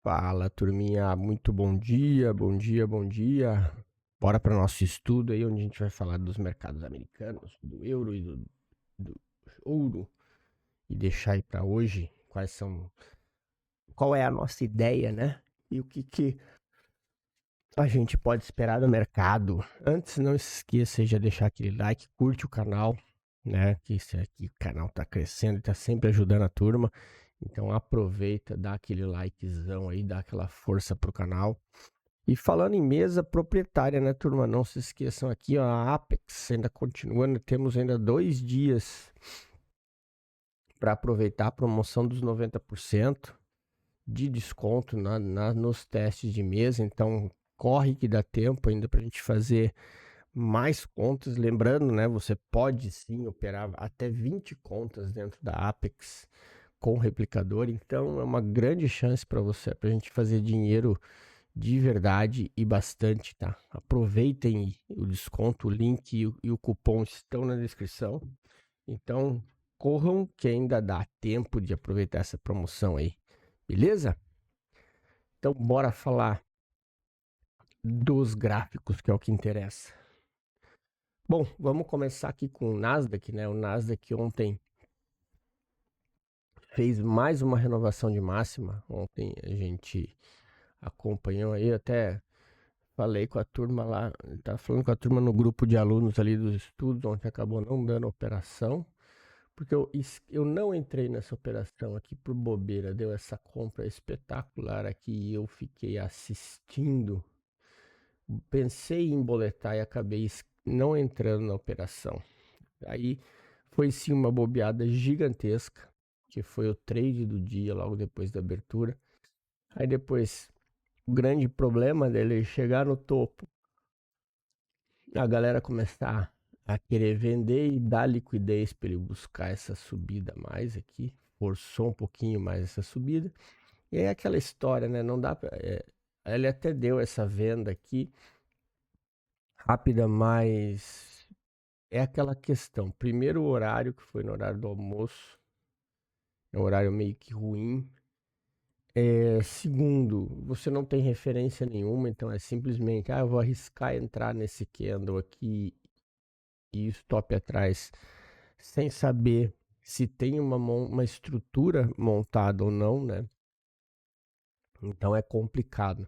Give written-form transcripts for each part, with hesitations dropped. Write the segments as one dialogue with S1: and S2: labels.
S1: Fala, turminha, muito bom dia, bom dia, bom dia. Bora para nosso estudo aí, onde a gente vai falar dos mercados americanos, do euro e do ouro, e deixar aí para hoje qual é a nossa ideia, né? E o que a gente pode esperar do mercado. Antes, não esqueça de deixar aquele like, curte o canal, né? Que esse aqui, o canal tá crescendo e tá sempre ajudando a turma. Então aproveita, dá aquele likezão aí, dá aquela força pro canal. E falando em mesa proprietária, né, turma? Não se esqueçam aqui, ó, a Apex ainda continuando, temos ainda 2 dias para aproveitar a promoção dos 90% de desconto nos testes de mesa. Então, corre que dá tempo ainda para a gente fazer mais contas. Lembrando, né, você pode sim operar até 20 contas dentro da Apex com replicador. Então, é uma grande chance para você, para a gente fazer dinheiro de verdade e bastante, tá? Aproveitem o desconto, o link e o cupom estão na descrição. Então, corram que ainda dá tempo de aproveitar essa promoção aí, beleza? Então, bora falar dos gráficos, que é o que interessa. Bom, vamos começar aqui com o Nasdaq, né? O Nasdaq ontem fez mais uma renovação de máxima. Ontem a gente acompanhou aí, até falei com a turma lá, tava falando com a turma no grupo de alunos ali dos estudos, onde acabou não dando operação, porque eu não entrei nessa operação aqui por bobeira, deu essa compra espetacular aqui e eu fiquei assistindo, pensei em boletar e acabei não entrando na operação. Aí foi sim uma bobeada gigantesca, que foi o trade do dia logo depois da abertura. Aí depois, o grande problema dele é chegar no topo, a galera começar a querer vender e dar liquidez para ele buscar essa subida mais aqui, forçou um pouquinho mais essa subida. E é aquela história, né? Não dá pra, ele até deu essa venda aqui rápida, mas é aquela questão. Primeiro, o horário, que foi no horário do almoço, é um horário meio que ruim. Segundo, você não tem referência nenhuma, então é simplesmente, eu vou arriscar entrar nesse candle aqui e stop atrás, sem saber se tem uma estrutura montada ou não, né? Então é complicado.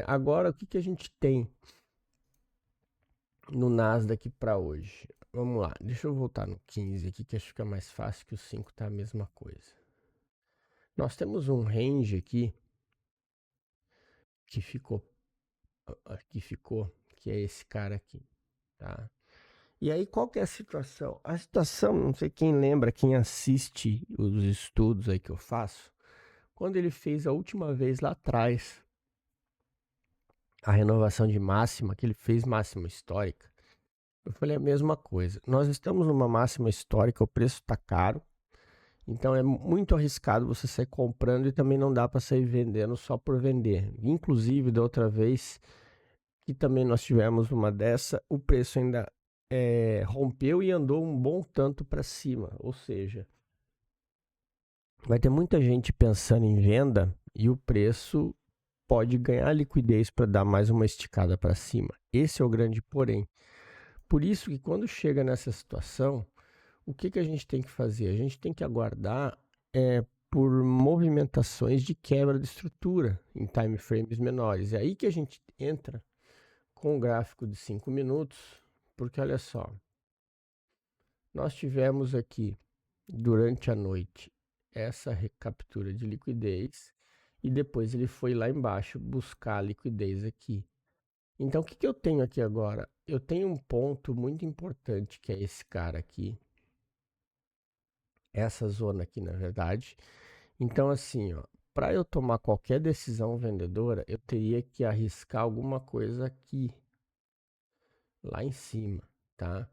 S1: Agora, o que a gente tem no Nasdaq para hoje? Vamos lá, deixa eu voltar no 15 aqui, que acho que fica mais fácil, que o 5 tá a mesma coisa. Nós temos um range aqui que ficou, que é esse cara aqui, tá? E aí, qual que é a situação? A situação, não sei quem lembra, quem assiste os estudos aí que eu faço, quando ele fez a última vez lá atrás a renovação de máxima, que ele fez máxima histórica, eu falei a mesma coisa. Nós estamos numa máxima histórica, o preço está caro, então é muito arriscado você sair comprando e também não dá para sair vendendo só por vender. Inclusive, da outra vez que também nós tivemos uma dessa, o preço ainda rompeu e andou um bom tanto para cima, ou seja, vai ter muita gente pensando em venda e o preço pode ganhar liquidez para dar mais uma esticada para cima. Esse é o grande porém. Por isso que quando chega nessa situação, o que a gente tem que fazer? A gente tem que aguardar por movimentações de quebra de estrutura em time frames menores. É aí que a gente entra com o gráfico de 5 minutos, porque olha só, nós tivemos aqui durante a noite essa recaptura de liquidez e depois ele foi lá embaixo buscar a liquidez aqui. Então o que eu tenho aqui agora? Eu tenho um ponto muito importante que é esse cara aqui, essa zona aqui na verdade. Então assim, ó, para eu tomar qualquer decisão vendedora, eu teria que arriscar alguma coisa aqui, lá em cima, tá?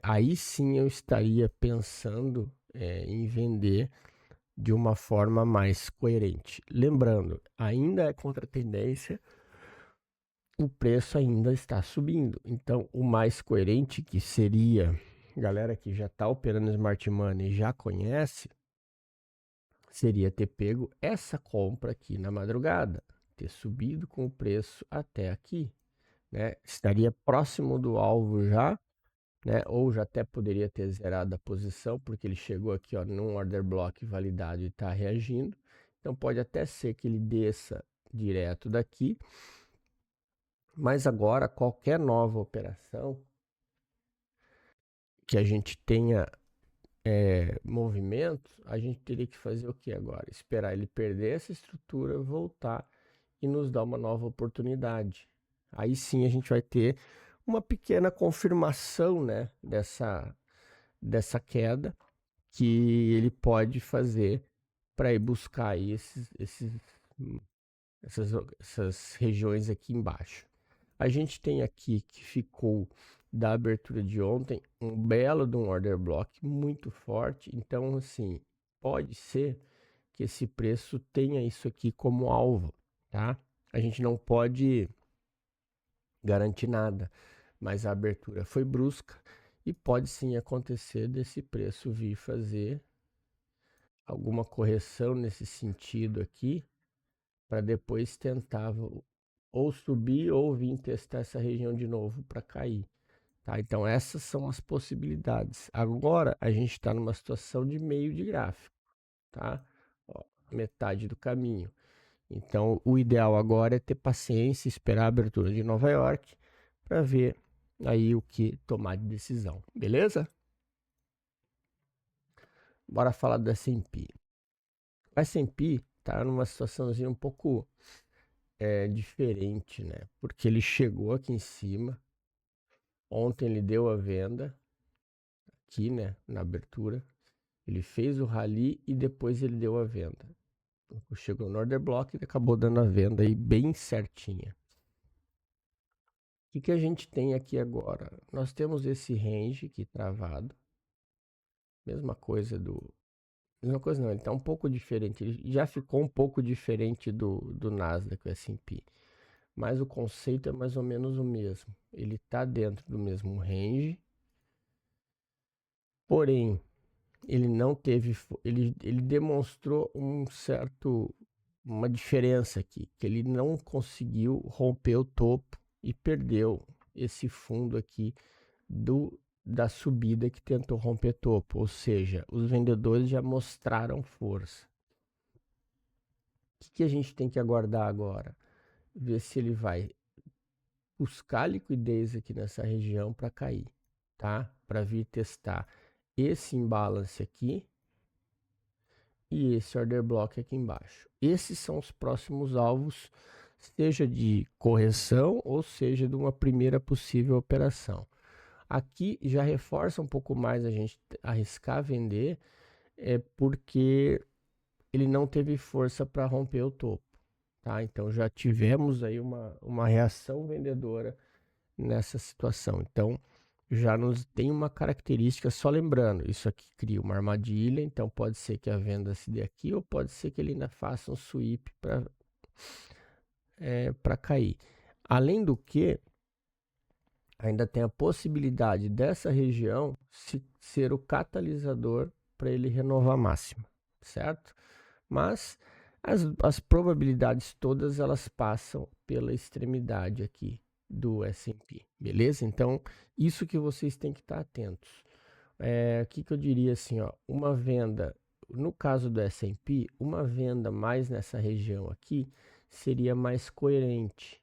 S1: Aí sim eu estaria pensando em vender de uma forma mais coerente. Lembrando, ainda é contra a tendência, o preço ainda está subindo. Então, o mais coerente que seria, galera que já está operando Smart Money já conhece, seria ter pego essa compra aqui na madrugada, ter subido com o preço até aqui, né? Estaria próximo do alvo já, né? Ou já até poderia ter zerado a posição, porque ele chegou aqui, ó, num order block validado e está reagindo. Então pode até ser que ele desça direto daqui, mas agora qualquer nova operação que a gente tenha movimento, a gente teria que fazer o que agora? Esperar ele perder essa estrutura, voltar e nos dar uma nova oportunidade. Aí sim a gente vai ter uma pequena confirmação, né, dessa queda que ele pode fazer para ir buscar aí essas regiões aqui embaixo. A gente tem aqui que ficou da abertura de ontem um belo de um order block muito forte. Então, assim, pode ser que esse preço tenha isso aqui como alvo, tá? A gente não pode garantir nada, mas a abertura foi brusca e pode sim acontecer desse preço vir fazer alguma correção nesse sentido aqui, para depois tentar ou subir ou vir testar essa região de novo para cair. Tá? Então essas são as possibilidades. Agora a gente está numa situação de meio de gráfico, tá? Ó, metade do caminho. Então o ideal agora é ter paciência, esperar a abertura de Nova York para ver aí o que tomar de decisão, beleza? Bora falar do S&P. O S&P tá numa situaçãozinha um pouco diferente, né? Porque ele chegou aqui em cima, ontem ele deu a venda aqui, né, na abertura. Ele fez o rally e depois ele deu a venda. Chegou no order block e acabou dando a venda aí bem certinha. O que a gente tem aqui agora? Nós temos esse range aqui travado. Mesma coisa Mesma coisa não, ele está um pouco diferente. Ele já ficou um pouco diferente do Nasdaq, o S&P. Mas o conceito é mais ou menos o mesmo. Ele está dentro do mesmo range. Porém, ele não teve, ele demonstrou uma diferença aqui, que ele não conseguiu romper o topo e perdeu esse fundo aqui da subida que tentou romper topo, ou seja, os vendedores já mostraram força. O que a gente tem que aguardar agora? Ver se ele vai buscar liquidez aqui nessa região para cair, tá? Para vir testar esse imbalance aqui e esse order block aqui embaixo. Esses são os próximos alvos, seja de correção ou seja de uma primeira possível operação. Aqui já reforça um pouco mais a gente arriscar vender, porque ele não teve força para romper o topo, tá? Então já tivemos aí uma reação vendedora nessa situação. Então já nos tem uma característica, só lembrando, isso aqui cria uma armadilha, então pode ser que a venda se dê aqui ou pode ser que ele ainda faça um sweep para cair. Além do que, ainda tem a possibilidade dessa região ser o catalisador para ele renovar a máxima, certo? Mas as probabilidades todas elas passam pela extremidade aqui do S&P, beleza? Então, isso que vocês têm que estar atentos. O que eu diria assim, ó, uma venda, no caso do S&P, uma venda mais nessa região aqui seria mais coerente.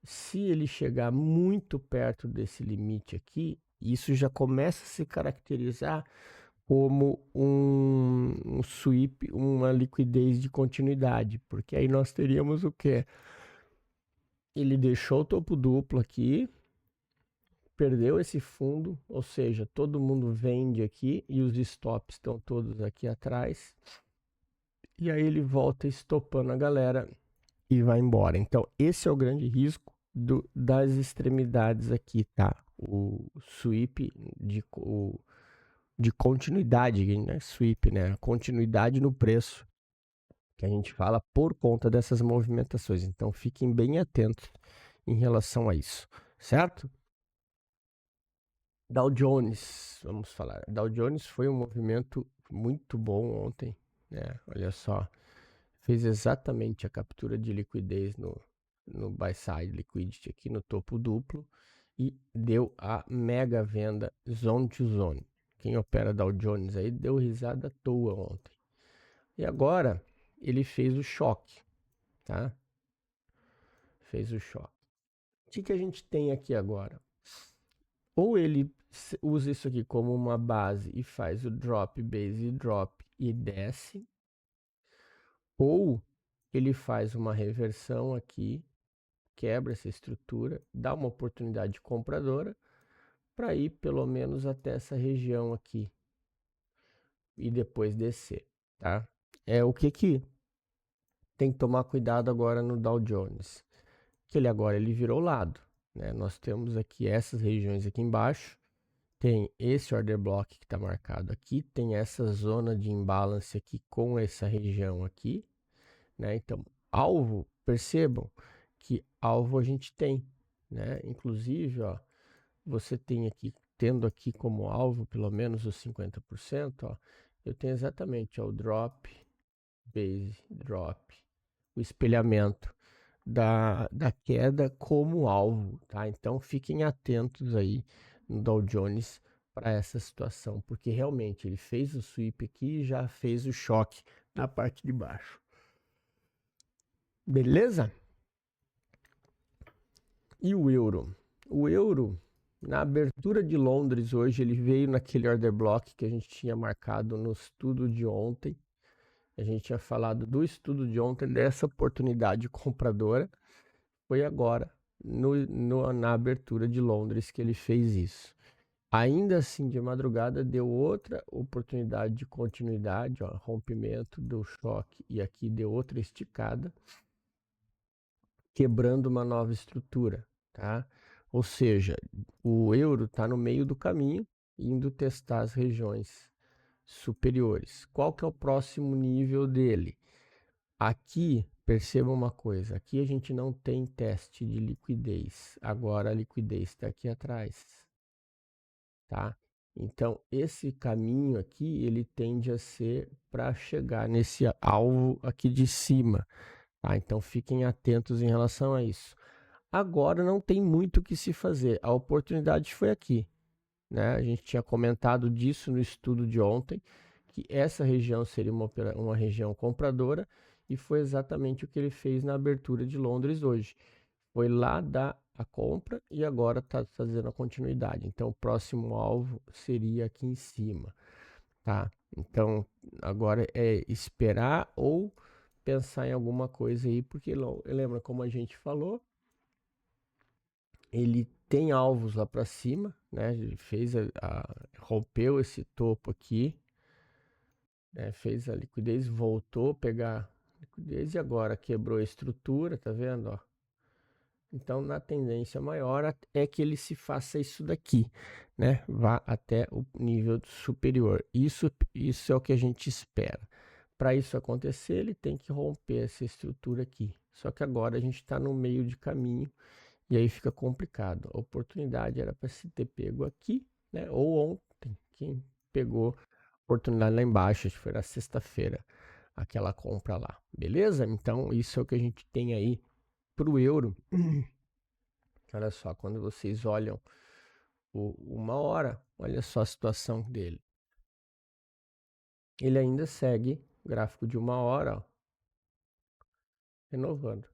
S1: Se ele chegar muito perto desse limite aqui, isso já começa a se caracterizar como um sweep, uma liquidez de continuidade, porque aí nós teríamos o que? Ele deixou o topo duplo aqui, perdeu esse fundo, ou seja, todo mundo vende aqui e os stops estão todos aqui atrás, e aí ele volta estopando a galera e vai embora. Então, esse é o grande risco das extremidades aqui, tá? O sweep de continuidade, né? Sweep, né? Continuidade no preço que a gente fala por conta dessas movimentações. Então, fiquem bem atentos em relação a isso, certo? Dow Jones, vamos falar. Dow Jones foi um movimento muito bom ontem, né? Olha só, fez exatamente a captura de liquidez no buy side liquidity aqui no topo duplo e deu a mega venda zone to zone. Quem opera Dow Jones aí deu risada à toa ontem. E agora ele fez o choque, tá? Fez o choque. O que a gente tem aqui agora? Ou ele usa isso aqui como uma base e faz o drop, base, drop e desce, ou ele faz uma reversão aqui, quebra essa estrutura, dá uma oportunidade compradora para ir pelo menos até essa região aqui e depois descer, tá? É o que tem que tomar cuidado agora no Dow Jones, que ele agora ele virou lado, né? Nós temos aqui essas regiões aqui embaixo, tem esse order block que está marcado aqui, tem essa zona de imbalance aqui com essa região aqui, né? Então, alvo, percebam que alvo a gente tem, né? Inclusive, ó, você tem aqui, tendo aqui como alvo pelo menos os 50%, ó, eu tenho exatamente ó, o drop, base, drop, o espelhamento da queda como alvo, tá? Então fiquem atentos aí no Dow Jones para essa situação, porque realmente ele fez o sweep aqui e já fez o choque na parte de baixo. Beleza? E o euro? O euro, na abertura de Londres hoje, ele veio naquele order block que a gente tinha marcado no estudo de ontem. A gente tinha falado do estudo de ontem, dessa oportunidade compradora. Foi agora, na abertura de Londres, que ele fez isso. Ainda assim, de madrugada, deu outra oportunidade de continuidade, ó, rompimento do choque, e aqui deu outra esticada, quebrando uma nova estrutura, tá? Ou seja, o euro está no meio do caminho, indo testar as regiões superiores. Qual que é o próximo nível dele? Aqui, perceba uma coisa, aqui a gente não tem teste de liquidez, agora a liquidez está aqui atrás, tá? Então, esse caminho aqui, ele tende a ser para chegar nesse alvo aqui de cima, tá? Então, fiquem atentos em relação a isso. Agora não tem muito o que se fazer, a oportunidade foi aqui, né? A gente tinha comentado disso no estudo de ontem, que essa região seria uma região compradora, e foi exatamente o que ele fez na abertura de Londres hoje. Foi lá dar a compra e agora está fazendo a continuidade. Então, o próximo alvo seria aqui em cima, tá? Então, agora é esperar ou pensar em alguma coisa aí, porque lembra como a gente falou, ele tem alvos lá para cima, né? Ele fez rompeu esse topo aqui, né? Fez a liquidez, voltou a pegar liquidez e agora quebrou a estrutura, tá vendo, ó? Então, na tendência maior é que ele se faça isso daqui, né? Vá até o nível superior. Isso é o que a gente espera. Para isso acontecer, ele tem que romper essa estrutura aqui. Só que agora a gente está no meio de caminho e aí fica complicado. A oportunidade era para se ter pego aqui, né? Ou ontem, quem pegou oportunidade lá embaixo, acho que foi na sexta-feira, aquela compra lá. Beleza? Então, isso é o que a gente tem aí para o euro. Olha só, quando vocês olham uma hora, olha só a situação dele. Ele ainda segue gráfico de uma hora, ó, renovando.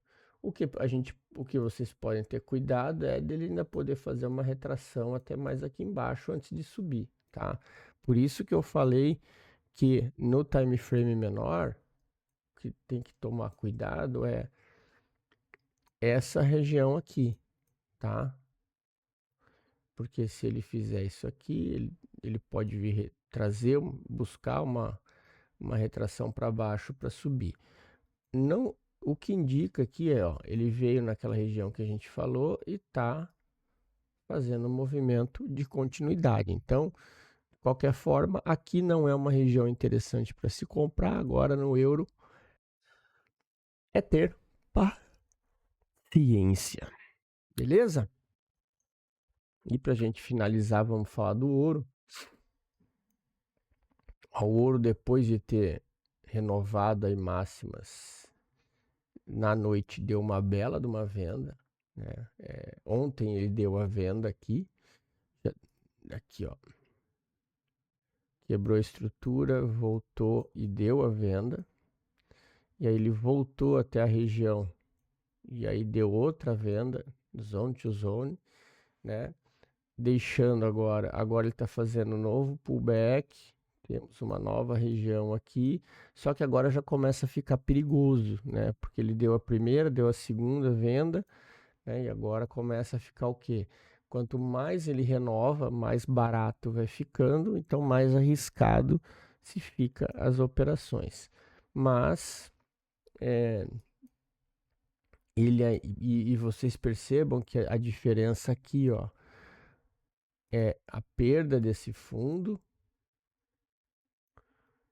S1: O que vocês podem ter cuidado é dele ainda poder fazer uma retração até mais aqui embaixo antes de subir, tá? Por isso que eu falei que no time frame menor, o que tem que tomar cuidado é essa região aqui, tá? Porque se ele fizer isso aqui, ele pode vir trazer, buscar uma retração para baixo para subir. Não, o que indica aqui é, ó, ele veio naquela região que a gente falou e está fazendo um movimento de continuidade. Então, de qualquer forma, aqui não é uma região interessante para se comprar. Agora no euro é ter paciência, beleza? E para a gente finalizar, vamos falar do ouro. O ouro, depois de ter renovado aí máximas. Na noite deu uma bela de uma venda, né? Ontem ele deu a venda aqui, aqui ó, quebrou a estrutura, voltou e deu a venda, e aí ele voltou até a região, e aí deu outra venda, zone to zone, né? Deixando agora ele está fazendo um novo pullback, temos uma nova região aqui, só que agora já começa a ficar perigoso, né? Porque ele deu a primeira, deu a segunda venda, né? E agora começa a ficar o quê? Quanto mais ele renova, mais barato vai ficando, então mais arriscado se fica as operações. Mas e vocês percebam que a diferença aqui, ó, é a perda desse fundo,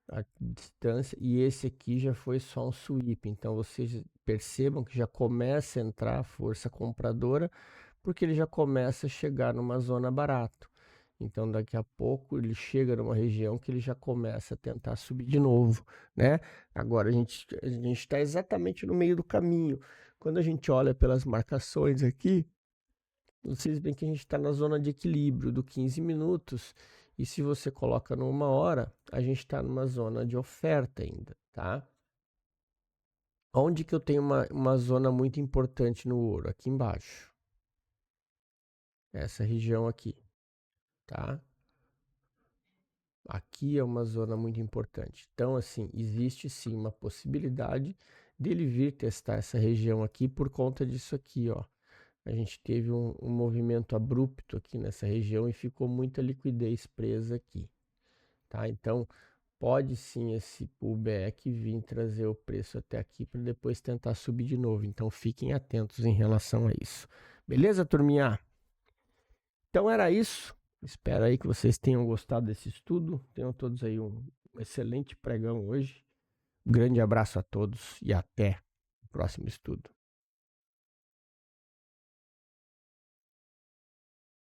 S1: a distância, e esse aqui já foi só um sweep. Então vocês percebam que já começa a entrar a força compradora, porque ele já começa a chegar numa zona barato. Então daqui a pouco ele chega numa região que ele já começa a tentar subir de novo, né? Agora a gente está exatamente no meio do caminho. Quando a gente olha pelas marcações aqui, vocês veem que a gente está na zona de equilíbrio do 15 minutos. E se você coloca numa hora, a gente está numa zona de oferta ainda, tá? Onde que eu tenho uma zona muito importante no ouro? Aqui embaixo. Essa região aqui, tá? Aqui é uma zona muito importante. Então, assim, existe sim uma possibilidade dele vir testar essa região aqui por conta disso aqui, ó. A gente teve um movimento abrupto aqui nessa região e ficou muita liquidez presa aqui, tá? Então, pode sim esse pullback vir trazer o preço até aqui para depois tentar subir de novo. Então, fiquem atentos em relação a isso. Beleza, turminha? Então, era isso. Espero aí que vocês tenham gostado desse estudo. Tenham todos aí um excelente pregão hoje. Um grande abraço a todos e até o próximo estudo.